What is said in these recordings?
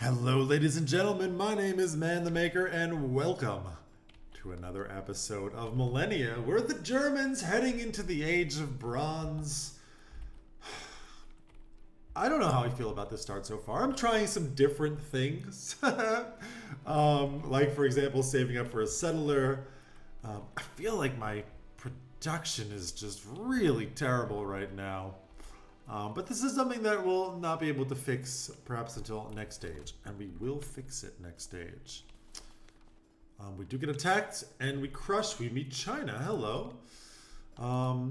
Hello, ladies and gentlemen. My name is Man the Maker, and welcome to another episode of Millennia. We're the Germans heading into the Age of Bronze. I don't know how I feel about this start so far. I'm trying some different things. Like, for example, saving up for a settler. I feel like my production is just really terrible right now. But this is something that we'll not be able to fix perhaps until next stage. And we will fix it next stage. We do get attacked and we crush. We meet China. Hello. Yeah,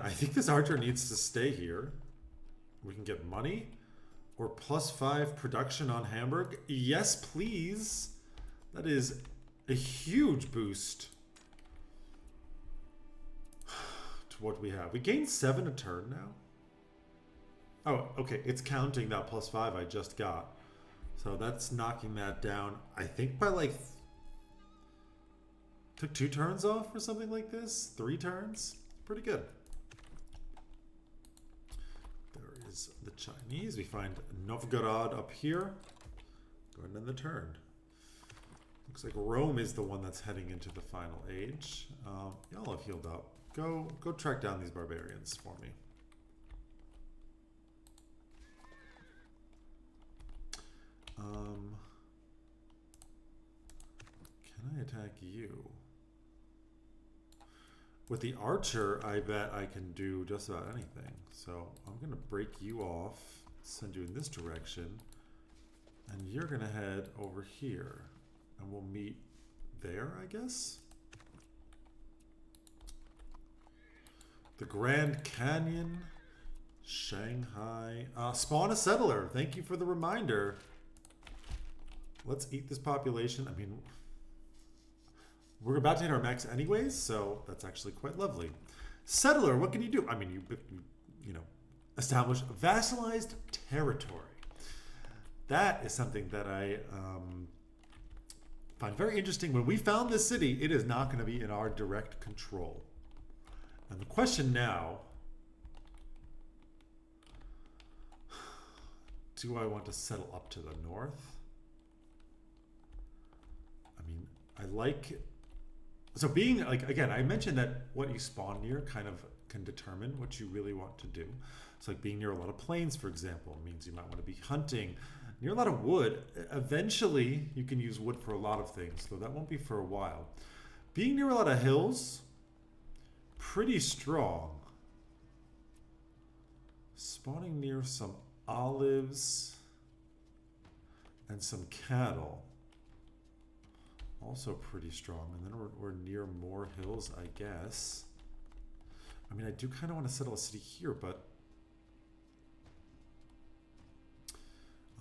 I think this archer needs to stay here. We can get money or +5 production on Hamburg. Yes, please. That is a huge boost to what we have. We gained 7 a turn now. Oh, okay. It's counting that +5 I just got. So that's knocking that down. I think by like... Took 2 turns off or something like this? 3 turns? Pretty good. There is the Chinese. We find Novgorod up here. Going in the turn. Looks like Rome is the one that's heading into the final age. Y'all have healed up. Go track down these barbarians for me. Can I attack you? With the archer, I bet I can do just about anything. So I'm going to break you off, send you in this direction, and you're going to head over here. And we'll meet there, I guess? The Grand Canyon, Shanghai. Spawn a settler. Thank you for the reminder. Let's eat this population. I mean, we're about to hit our max anyways, so that's actually quite lovely. Settler, what can you do? I mean, you know, establish vassalized territory. That is something that I find very interesting. When we found this city, it is not going to be in our direct control. And the question now, do I want to settle up to the north? I mean, I like... So being, like, again, I mentioned that what you spawn near kind of can determine what you really want to do. So like being near a lot of plains, for example, means you might want to be hunting. Near a lot of wood, eventually you can use wood for a lot of things, though that won't be for a while. Being near a lot of hills, pretty strong. Spawning near some olives and some cattle, also pretty strong. And then we're near more hills, I guess. I mean, I do kind of want to settle a city here, but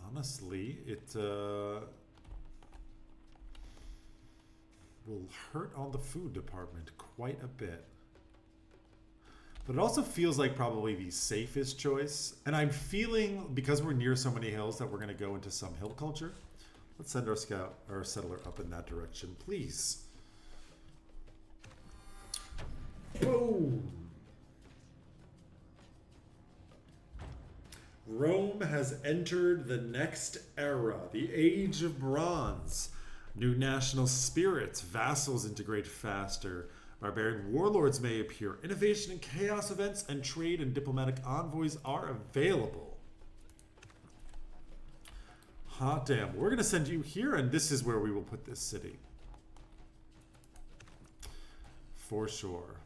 honestly, it will hurt on the food department quite a bit. But it also feels like probably the safest choice. And I'm feeling, because we're near so many hills, that we're going to go into some hill culture. Let's send our scout, our settler up in that direction, please. Boom! Rome has entered the next era, the Age of Bronze. New national spirits, vassals integrate faster. Barbarian warlords may appear. Innovation and chaos events and trade and diplomatic envoys are available. Hot damn. We're going to send you here, and this is where we will put this city. For sure.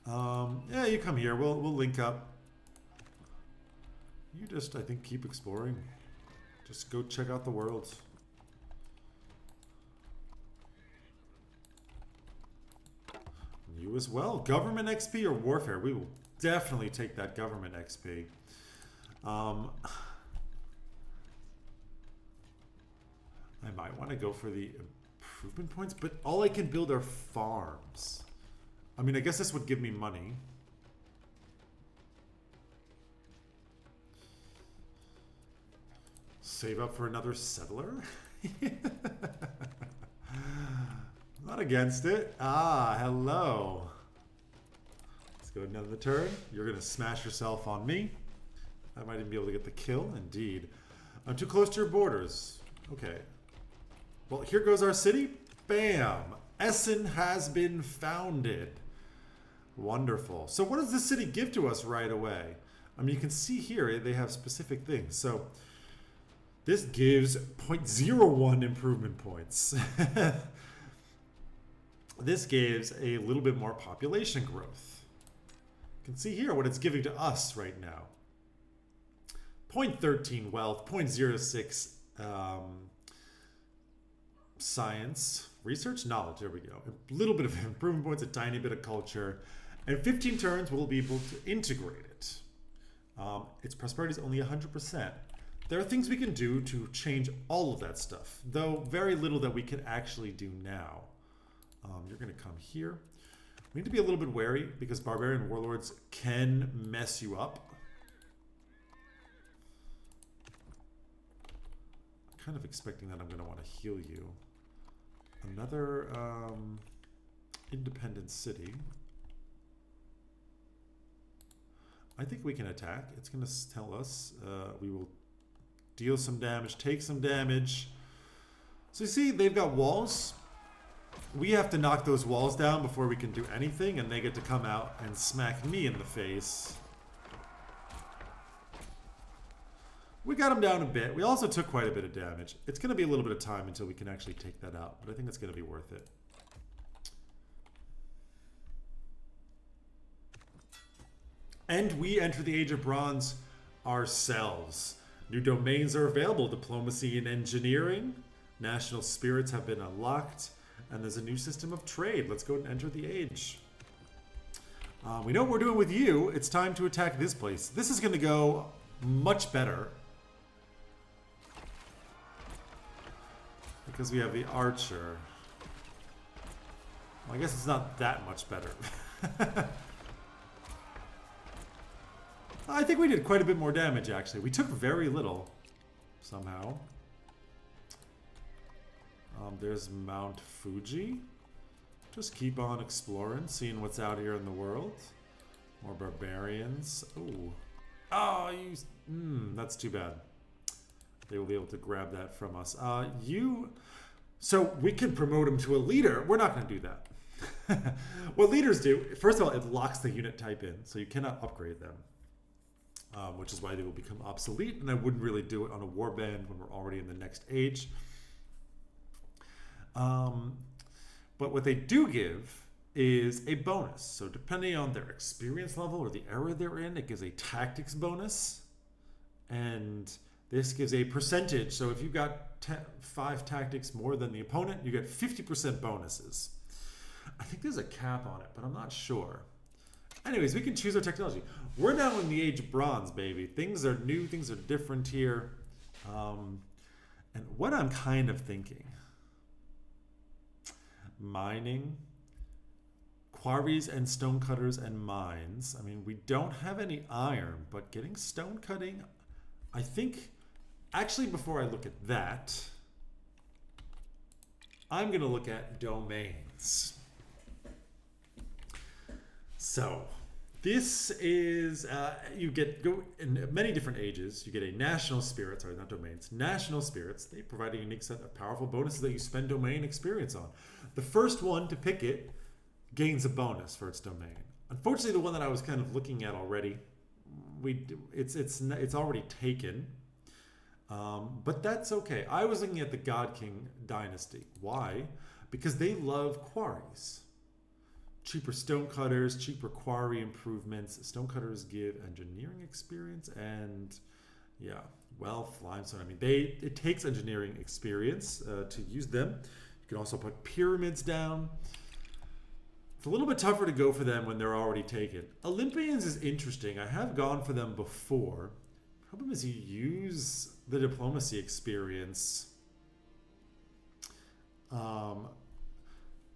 Yeah, you come here. We'll link up. You just, I think, keep exploring. Just go check out the world. You as well. Government XP or warfare? We will definitely take that government XP. I might want to go for the improvement points, but all I can build are farms. I mean, I guess this would give me money. Save up for another settler? Not against it. Ah, hello. Let's go another turn. You're going to smash yourself on me. I might even be able to get the kill. Indeed. I'm too close to your borders. Okay. Well, here goes our city. Bam! Essen has been founded. Wonderful. So what does this city give to us right away? I mean, you can see here they have specific things. So this gives 0.01 improvement points. This gives a little bit more population growth. You can see here what it's giving to us right now. 0.13 wealth, 0.06 science, research, knowledge. There we go. A little bit of improvement points, a tiny bit of culture. And 15 turns we'll be able to integrate it. Its prosperity is only 100%. There are things we can do to change all of that stuff, though very little that we can actually do now. You're going to come here. We need to be a little bit wary because barbarian warlords can mess you up. I'm kind of expecting that I'm going to want to heal you. Another independent city. I think we can attack. It's going to tell us we will deal some damage, take some damage. So you see, they've got walls. We have to knock those walls down before we can do anything, and they get to come out and smack me in the face. We got them down a bit. We also took quite a bit of damage. It's going to be a little bit of time until we can actually take that out, but I think it's going to be worth it. And we enter the Age of Bronze ourselves. New domains are available. Diplomacy and engineering. National spirits have been unlocked. And there's a new system of trade. Let's go and enter the age. We know what we're doing with you. It's time to attack this place. This is going to go much better. Because we have the archer. Well, I guess it's not that much better. I think we did quite a bit more damage, actually. We took very little, somehow. There's Mount Fuji. Just keep on exploring, seeing what's out here in the world. More barbarians. Ooh. Oh, that's too bad. They will be able to grab that from us. So we can promote him to a leader. We're not going to do that. What leaders do, first of all, it locks the unit type in, so you cannot upgrade them. Which is why they will become obsolete, and I wouldn't really do it on a warband when we're already in the next age. But what they do give is a bonus. So depending on their experience level or the era they're in, it gives a tactics bonus. And this gives a percentage. So if you've got 5 tactics more than the opponent, you get 50% bonuses. I think there's a cap on it, but I'm not sure. Anyways, we can choose our technology. We're now in the Age of Bronze, baby. Things are new, things are different here. And what I'm kind of thinking, mining, quarries and stonecutters and mines. I mean, we don't have any iron, but getting stone cutting, I think, actually before I look at that, I'm going to look at domains. So this is, you go in many different ages. You get a national spirit, sorry, not domains, national spirits. They provide a unique set of powerful bonuses that you spend domain experience on. The first one to pick it gains a bonus for its domain. Unfortunately, the one that I was kind of looking at already, it's already taken. But that's okay. I was looking at the God King dynasty. Why? Because they love quarries. Cheaper stonecutters, cheaper quarry improvements. Stonecutters give engineering experience and, yeah, wealth, limestone. I mean, it takes engineering experience to use them. You can also put pyramids down. It's a little bit tougher to go for them when they're already taken. Olympians is interesting. I have gone for them before. Problem is you use the diplomacy experience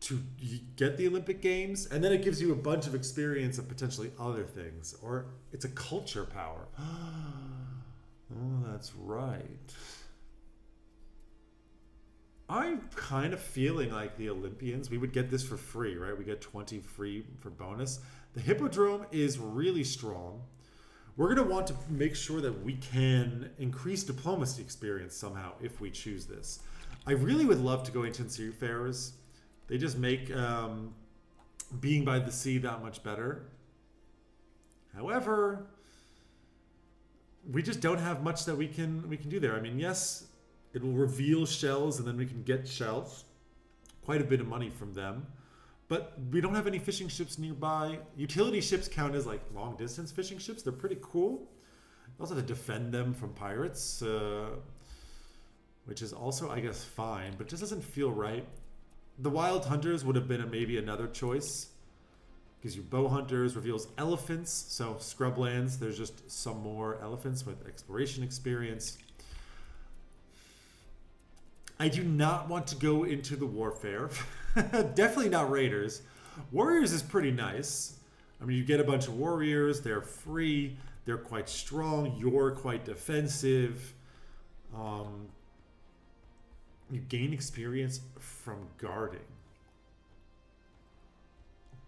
to get the Olympic Games, and then it gives you a bunch of experience of potentially other things. Or it's a culture power. Oh, that's right. I'm kind of feeling like the Olympians, we would get this for free, right? We get 20 free for bonus. The Hippodrome is really strong. We're going to want to make sure that we can increase diplomacy experience somehow if we choose this. I really would love to go ancient seafarers. They just make being by the sea that much better. However, we just don't have much that we can do there. I mean, yes, it will reveal shells and then we can get shells. Quite a bit of money from them. But we don't have any fishing ships nearby. Utility ships count as like long distance fishing ships. They're pretty cool. You also have to defend them from pirates, which is also, I guess, fine, but just doesn't feel right. The Wild Hunters would have been maybe another choice. Gives you bow hunters, reveals elephants. So scrublands, there's just some more elephants with exploration experience. I do not want to go into the warfare. Definitely not raiders. Warriors is pretty nice. I mean, you get a bunch of warriors. They're free. They're quite strong. You're quite defensive. You gain experience from guarding.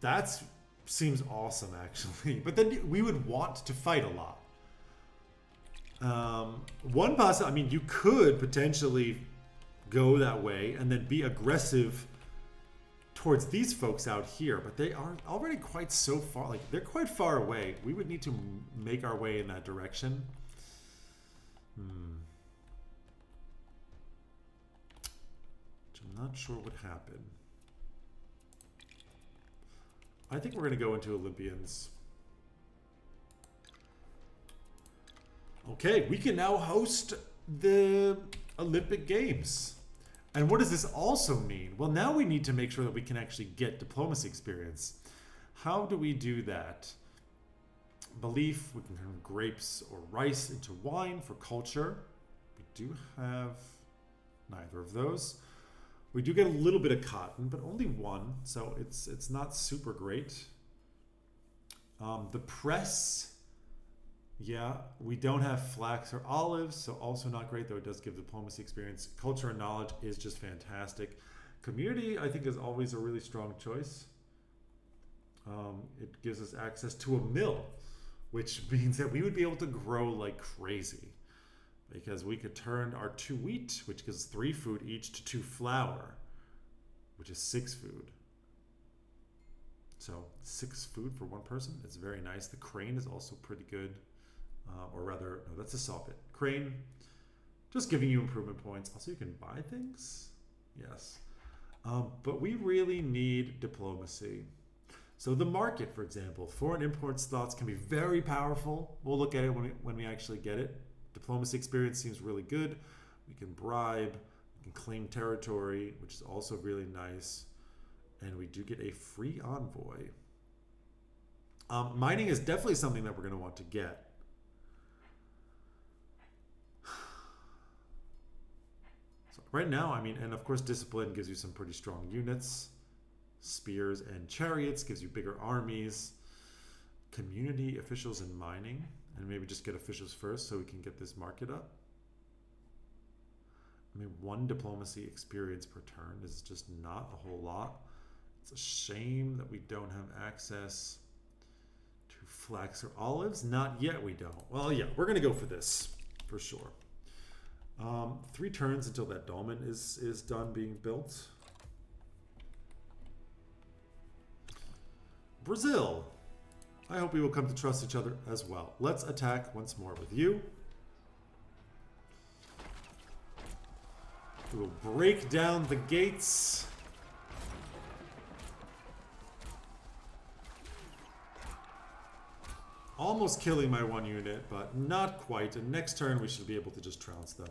That seems awesome, actually. But then we would want to fight a lot. I mean, you could potentially go that way and then be aggressive towards these folks out here, but they are already quite so far, like they're quite far away. We would need to make our way in that direction. Which I'm not sure would happen. I think we're going to go into Olympians. Okay, we can now host the Olympic Games. And what does this also mean? Well, now we need to make sure that we can actually get diplomacy experience. How do we do that? Belief, we can turn grapes or rice into wine for culture. We do have neither of those. We do get a little bit of cotton, but only one, so it's not super great. The press, yeah, we don't have flax or olives, so also not great, though it does give diplomacy experience. Culture and knowledge is just fantastic. Community, I think, is always a really strong choice. It gives us access to a mill, which means that we would be able to grow like crazy, because we could turn our 2 wheat, which gives 3 food each, to 2 flour, which is 6 food. So 6 food for 1 person. It's very nice. The crane is also pretty good. Or rather, no, that's a saw pit. Crane, just giving you improvement points. Also, you can buy things. Yes. But we really need diplomacy. So the market, for example, foreign import slots can be very powerful. We'll look at it when we actually get it. Diplomacy experience seems really good. We can bribe, we can claim territory, which is also really nice. And we do get a free envoy. Mining is definitely something that we're going to want to get. So right now, I mean, and of course discipline gives you some pretty strong units. Spears and chariots gives you bigger armies. Community, officials, and mining. And maybe just get officials first so we can get this market up. I mean, 1 diplomacy experience per turn is just not a whole lot. It's a shame that we don't have access to flax or olives. Not yet, we don't. Well, yeah, we're going to go for this, for sure. 3 turns until that dolmen is done being built. Brazil. I hope we will come to trust each other as well. Let's attack once more with you. We will break down the gates. Almost killing my 1 unit, but not quite. And next turn we should be able to just trounce them.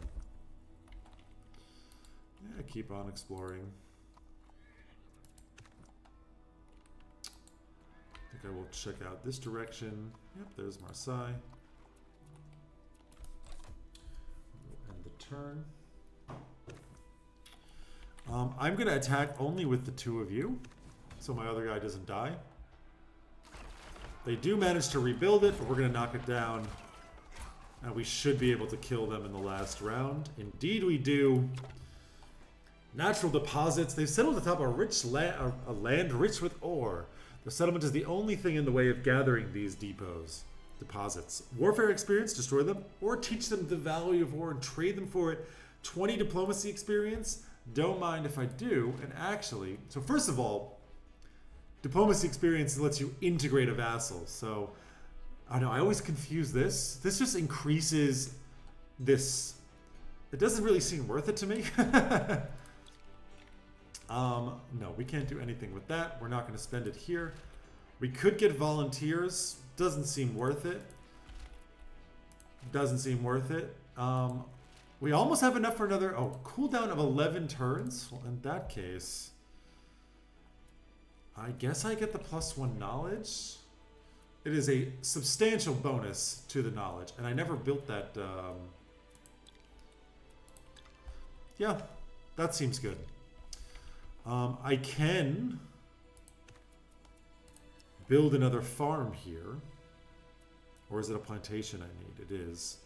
Yeah, keep on exploring. I think I will check out this direction. Yep, there's Marseille. We'll end the turn. I'm going to attack only with the 2 of you, so my other guy doesn't die. They do manage to rebuild it, but we're going to knock it down. And we should be able to kill them in the last round. Indeed we do. Natural deposits. They've settled atop a rich land rich with ore. The settlement is the only thing in the way of gathering these deposits. Warfare experience, destroy them, or teach them the value of war and trade them for it. 20 diplomacy experience, don't mind if I do. And actually, so first of all, diplomacy experience lets you integrate a vassal. So, I know, I always confuse this. This just increases this. It doesn't really seem worth it to me. No, we can't do anything with that. We're not going to spend it here. We could get volunteers. Doesn't seem worth it. Doesn't seem worth it. We almost have enough for another cooldown of 11 turns. Well, in that case, I guess I get the +1 knowledge. It is a substantial bonus to the knowledge, and I never built that. Yeah, that seems good. I can build another farm here. Or is it a plantation I need? It is.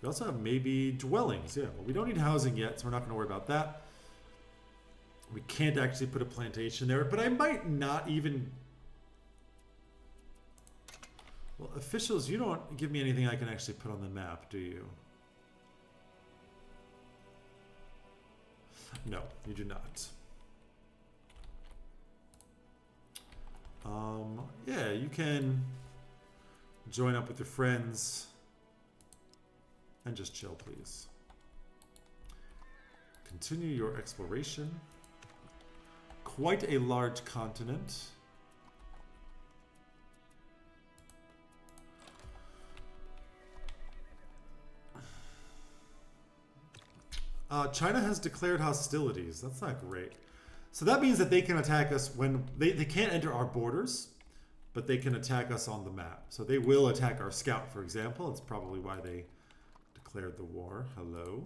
We also have maybe dwellings. Yeah, well, we don't need housing yet, so we're not going to worry about that. We can't actually put a plantation there, but I might not even... Well, officials, you don't give me anything I can actually put on the map, do you? No, you do not. Yeah, you can join up with your friends and just chill, please. Continue your exploration. Quite a large continent. China has declared hostilities. That's not great. So that means that they can attack us when they can't enter our borders, but they can attack us on the map. So they will attack our scout, for example. It's probably why they declared the war. Hello.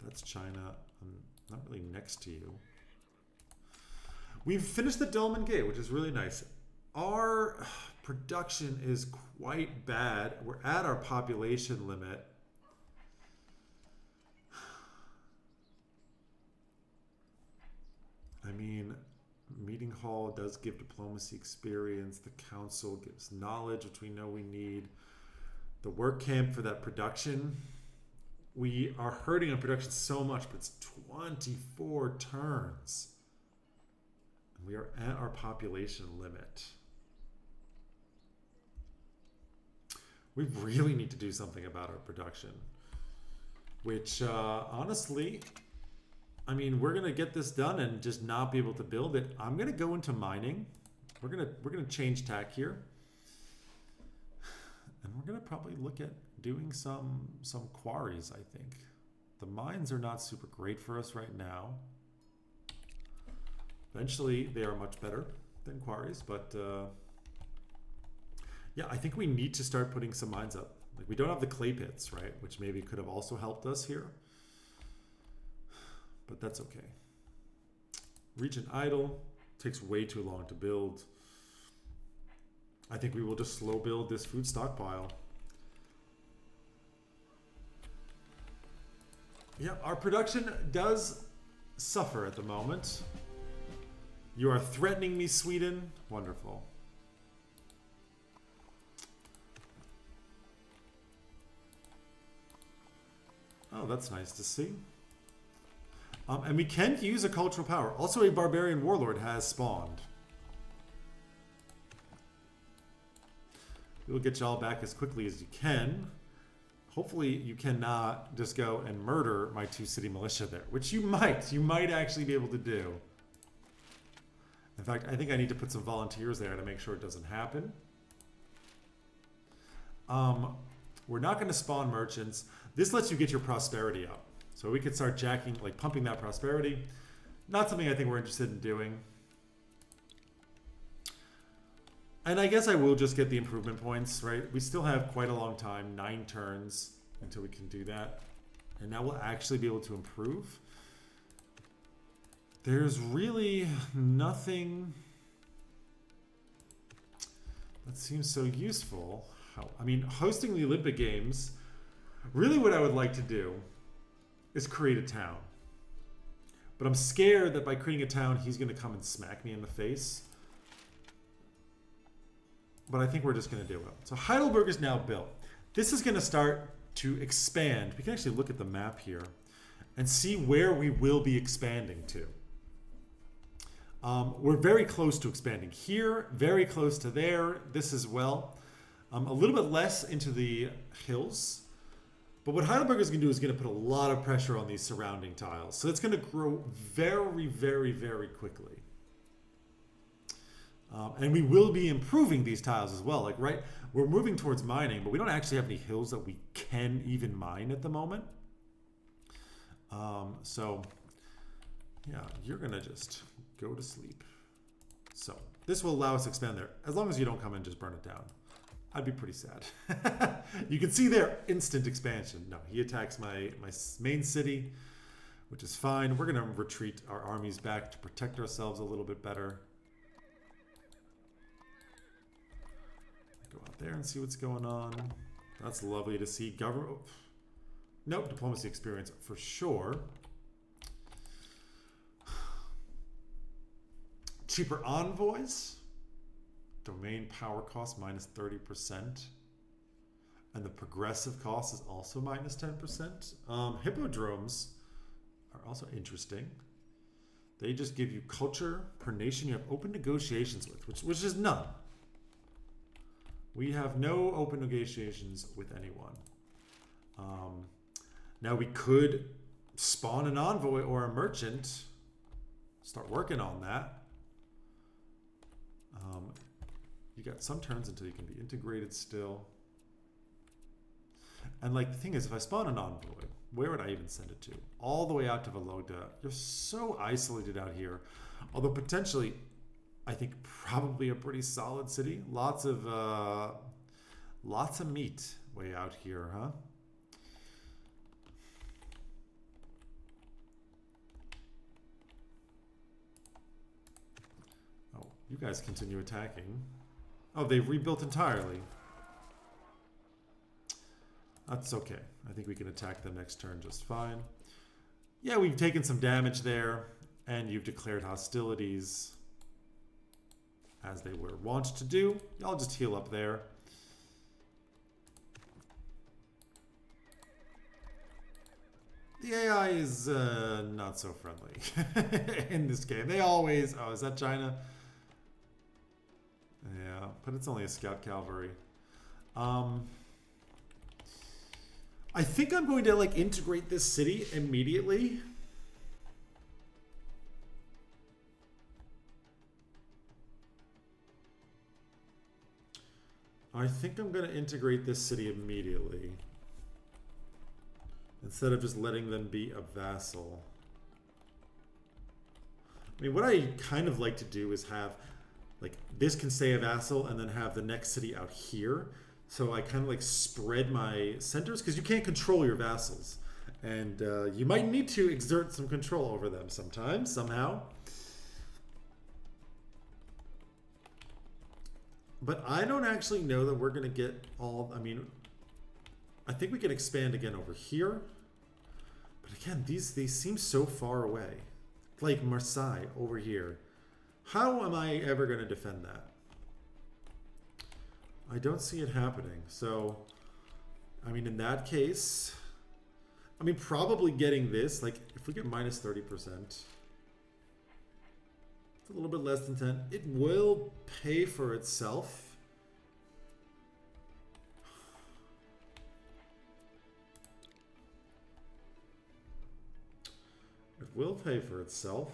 That's China. I'm not really next to you. We've finished the Dolmen Gate, which is really nice. Our production is quite bad. We're at our population limit. I mean, meeting hall does give diplomacy experience. The council gives knowledge, which we know we need. The work camp for that production. We are hurting on production so much, but it's 24 turns. And we are at our population limit. We really need to do something about our production. Which, honestly... I mean, we're gonna get this done and just not be able to build it. I'm gonna go into mining. We're gonna change tack here, and we're gonna probably look at doing some quarries. I think the mines are not super great for us right now. Eventually, they are much better than quarries, but yeah, I think we need to start putting some mines up. Like, we don't have the clay pits, right? Which maybe could have also helped us here. But that's okay. Region idle. Takes way too long to build. I think we will just slow build this food stockpile. Yeah, our production does suffer at the moment. You are threatening me, Sweden. Wonderful. Oh, that's nice to see. And we can use a cultural power. Also, a barbarian warlord has spawned. We'll get y'all back as quickly as you can. Hopefully, you cannot just go and murder my 2-city militia there, which you might. You might actually be able to do. In fact, I think I need to put some volunteers there to make sure it doesn't happen. We're not going to spawn merchants. This lets you get your prosperity up. So we could start jacking, like pumping that prosperity. Not something I think we're interested in doing. And I guess I will just get the improvement points, right? We still have quite a long time, 9 turns until we can do that. And now we'll actually be able to improve. There's really nothing that seems so useful. I mean, hosting the Olympic Games, really what I would like to do is create a town. But I'm scared that by creating a town, he's going to come and smack me in the face. But I think we're just going to do it. So Heidelberg is now built. This is going to start to expand. We can actually look at the map here and see where we will be expanding to. We're very close to expanding here, very close to there, this as well. A little bit less into the hills. But what Heidelberg is going to do is going to put a lot of pressure on these surrounding tiles. So it's going to grow very, very, very quickly. And we will be improving these tiles as well. Like, right, we're moving towards mining, but we don't actually have any hills that we can even mine at the moment. So, yeah, you're going to just go to sleep. So this will allow us to expand there. As long as you don't come and just burn it down. I'd be pretty sad. You can see there, instant expansion. No, he attacks my main city, which is fine. We're going to retreat our armies back to protect ourselves a little bit better. Go out there and see what's going on. That's lovely to see. Government. Nope, diplomacy experience for sure. Cheaper envoys. Domain power cost minus 30%. And the progressive cost is also minus 10%. Hippodromes are also interesting. They just give you culture per nation you have open negotiations with, which is none. We have no open negotiations with anyone. Now we could spawn an envoy or a merchant. Start working on that. You got some turns until you can be integrated still. And like the thing is, if I spawn an envoy, where would I even send it to? All the way out to Vologda. You're so isolated out here. Although potentially, I think probably a pretty solid city. Lots of meat way out here, huh? Oh, you guys continue attacking. Oh, they've rebuilt entirely. That's okay. I think we can attack them next turn just fine. Yeah, we've taken some damage there, and you've declared hostilities, as they were wont to do. I'll just heal up there. The AI is not so friendly in this game. They always... Oh, is that China? Yeah, but it's only a scout cavalry. I think I'm going to like integrate this city immediately. I think I'm going to integrate this city immediately. Instead of just letting them be a vassal. I mean, what I kind of like to do is have, like, this can stay a vassal and then have the next city out here. So I kind of like spread my centers because you can't control your vassals. And you might need to exert some control over them sometimes, somehow. But I don't actually know that we're going to get all... I mean, I think we can expand again over here. But again, these seem so far away. Like Marseille over here. How am I ever going to defend that? I don't see it happening. So, I mean, in that case... I mean, probably getting this, like, if we get minus 30%... It's a little bit less than 10. It will pay for itself. It will pay for itself.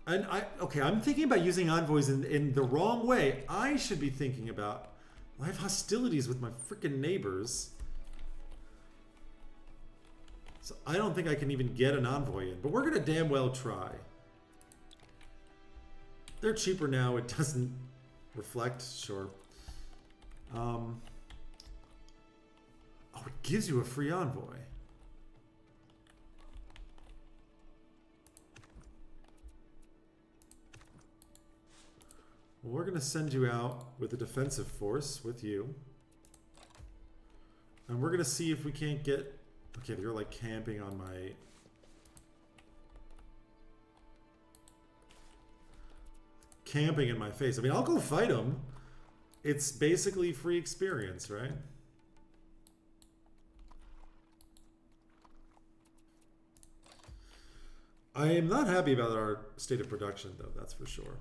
And I'm thinking about using envoys in the wrong way. I should be thinking about, I have hostilities with my freaking neighbors. So I don't think I can even get an envoy in, but we're gonna damn well try. They're cheaper now, it doesn't reflect, sure. Oh, it gives you a free envoy. Well, we're gonna send you out with a defensive force with you. And we're gonna see if we can't get Okay, they're like camping on my... Camping in my face. I mean, I'll go fight them. It's basically free experience, right? I am not happy about our state of production, though, that's for sure.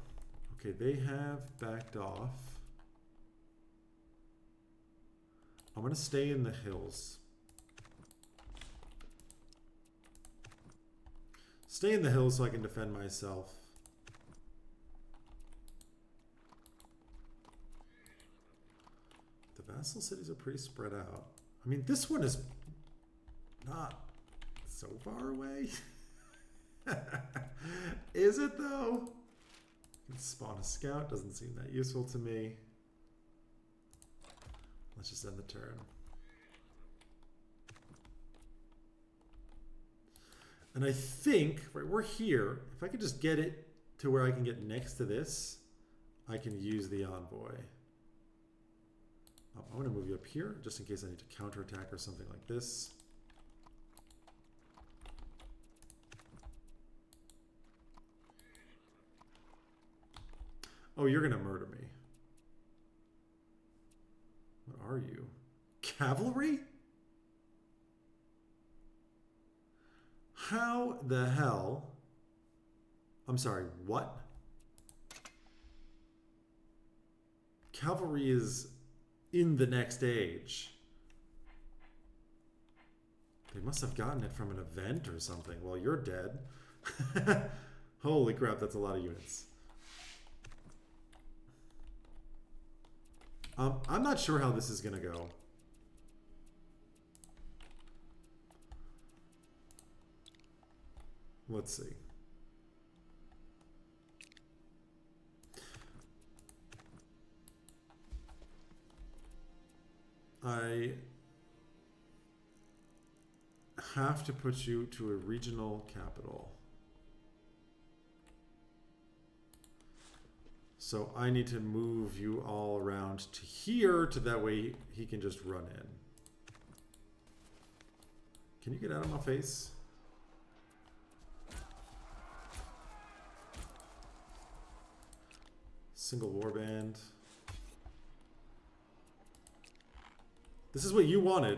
Okay, they have backed off. I'm going to stay in the hills. Stay in the hills so I can defend myself. The vassal cities are pretty spread out. I mean, this one is not so far away. Is it though? Spawn a scout doesn't seem that useful to me. Let's just end the turn. And I think, right, we're here. If I could just get it to where I can get next to this, I can use the envoy. I'm going to move you up here just in case I need to counterattack or something like this. Oh, you're going to murder me. What are you? Cavalry? How the hell? I'm sorry, what? Cavalry is in the next age. They must have gotten it from an event or something. Well, you're dead. Holy crap, that's a lot of units. I'm not sure how this is going to go. Let's see. I have to put you to a regional capital. So I need to move you all around to here, to that way he can just run in. Can you get out of my face? Single warband. This is what you wanted.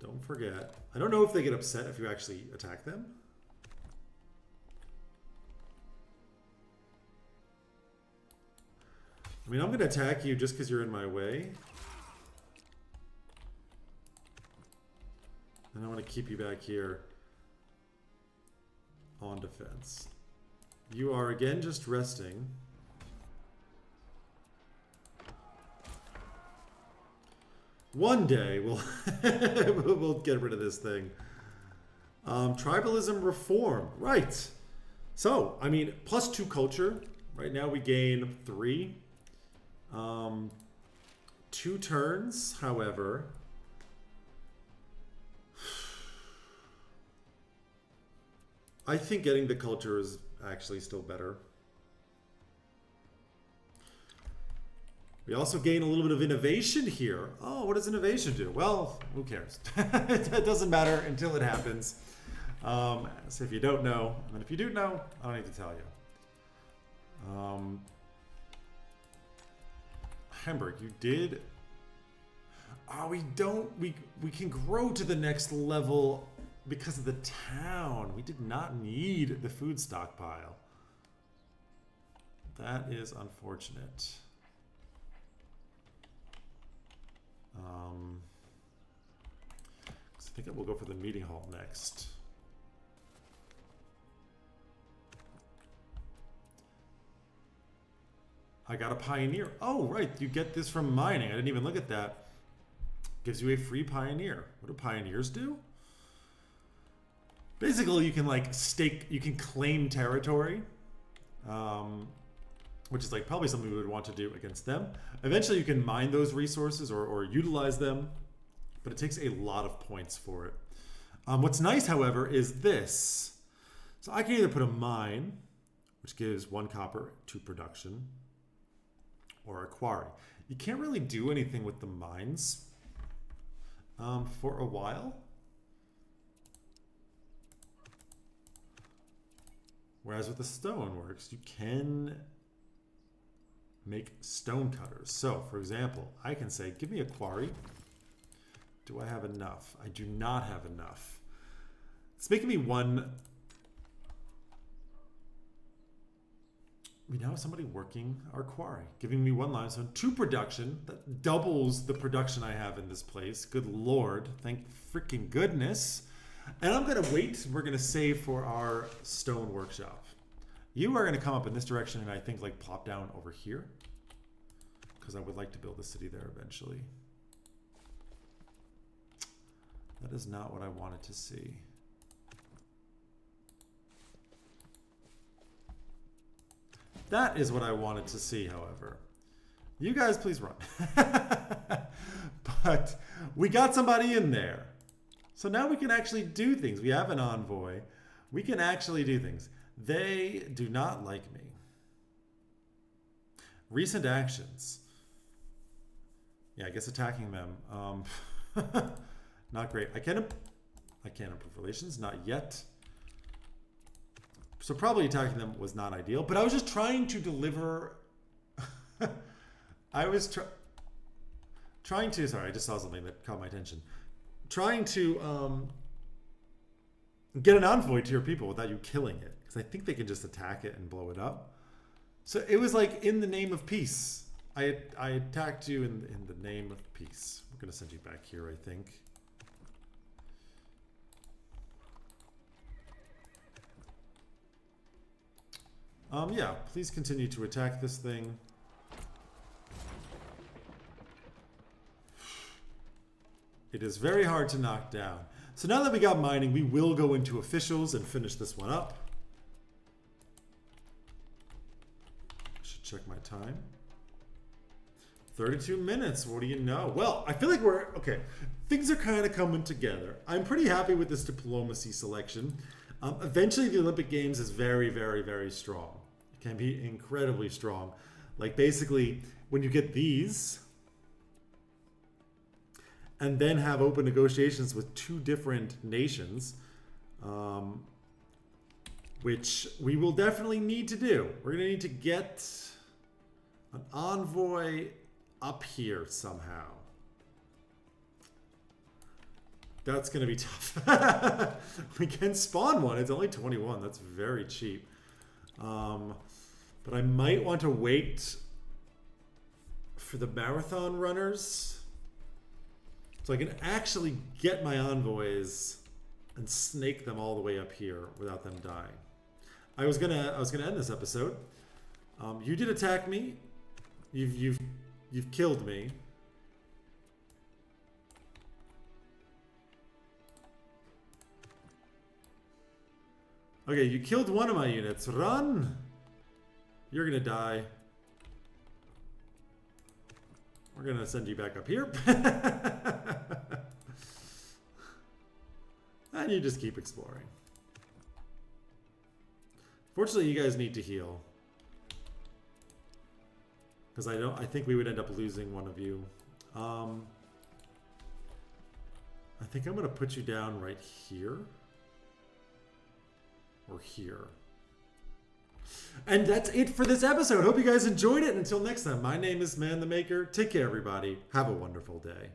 Don't forget. I don't know if they get upset if you actually attack them. I mean, I'm going to attack you just because you're in my way. And I want to keep you back here on defense. You are again just resting. One day we'll we'll get rid of this thing. Tribalism reform, right? So I mean, +2 culture. Right now we gain 3. 2 turns, however. I think getting the culture is actually still better. We also gain a little bit of innovation here. Oh, what does innovation do? Well, who cares? It doesn't matter until it happens. So if you don't know, and if you do know, I don't need to tell you. Hamburg, you did... Oh, we can grow to the next level because of the town. We did not need the food stockpile. That is unfortunate. I think we'll go for the meeting hall next. I got a pioneer. Oh, right. You get this from mining. I didn't even look at that. Gives you a free pioneer. What do pioneers do? Basically, you can like you can claim territory, which is like probably something we would want to do against them. Eventually, you can mine those resources or utilize them, but it takes a lot of points for it. What's nice, however, is this. So I can either put a mine, which gives 1 copper to production, or a quarry. You can't really do anything with the mines for a while. Whereas with the stoneworks, you can make stone cutters. So, for example, I can say, give me a quarry. Do I have enough? I do not have enough. It's making me one. We now have somebody working our quarry, giving me 1 limestone, 2 production. That doubles the production I have in this place. Good Lord. Thank freaking goodness. And I'm going to wait. We're going to save for our stone workshop. You are going to come up in this direction and I think like plop down over here. Because I would like to build a city there eventually. That is not what I wanted to see. That is what I wanted to see, however. You guys please run. But we got somebody in there. So now we can actually do things. We have an envoy. We can actually do things. They do not like me. Recent actions. Yeah, I guess attacking them. Not great. I can't improve relations. Not yet. So probably attacking them was not ideal. But I was just trying to deliver... I was trying to... Sorry, I just saw something that caught my attention. Trying to get an envoy to your people without you killing it. Because I think they can just attack it and blow it up. So it was like in the name of peace. I attacked you in the name of peace. We're going to send you back here, I think. Yeah, please continue to attack this thing. It is very hard to knock down. So now that we got mining, we will go into officials and finish this one up. I should check my time. 32 minutes, what do you know? Well, I feel like we're, okay, things are kind of coming together. I'm pretty happy with this diplomacy selection. Eventually the Olympic Games is very, very, very strong. It can be incredibly strong. Like basically, when you get these, and then have open negotiations with 2 different nations, which we will definitely need to do. We're going to need to get an envoy up here somehow. That's going to be tough. We can spawn one. It's only 21. That's very cheap. But I might want to wait for the marathon runners. So I can actually get my envoys and snake them all the way up here without them dying. I was gonna end this episode. You did attack me. You've killed me. Okay, you killed one of my units. Run! You're gonna die. We're gonna send you back up here. And you just keep exploring. Fortunately, you guys need to heal. Because I think we would end up losing one of you. I think I'm gonna put you down right here. Or here. And that's it for this episode. Hope you guys enjoyed it. And until next time, my name is Man the Maker. Take care, everybody. Have a wonderful day.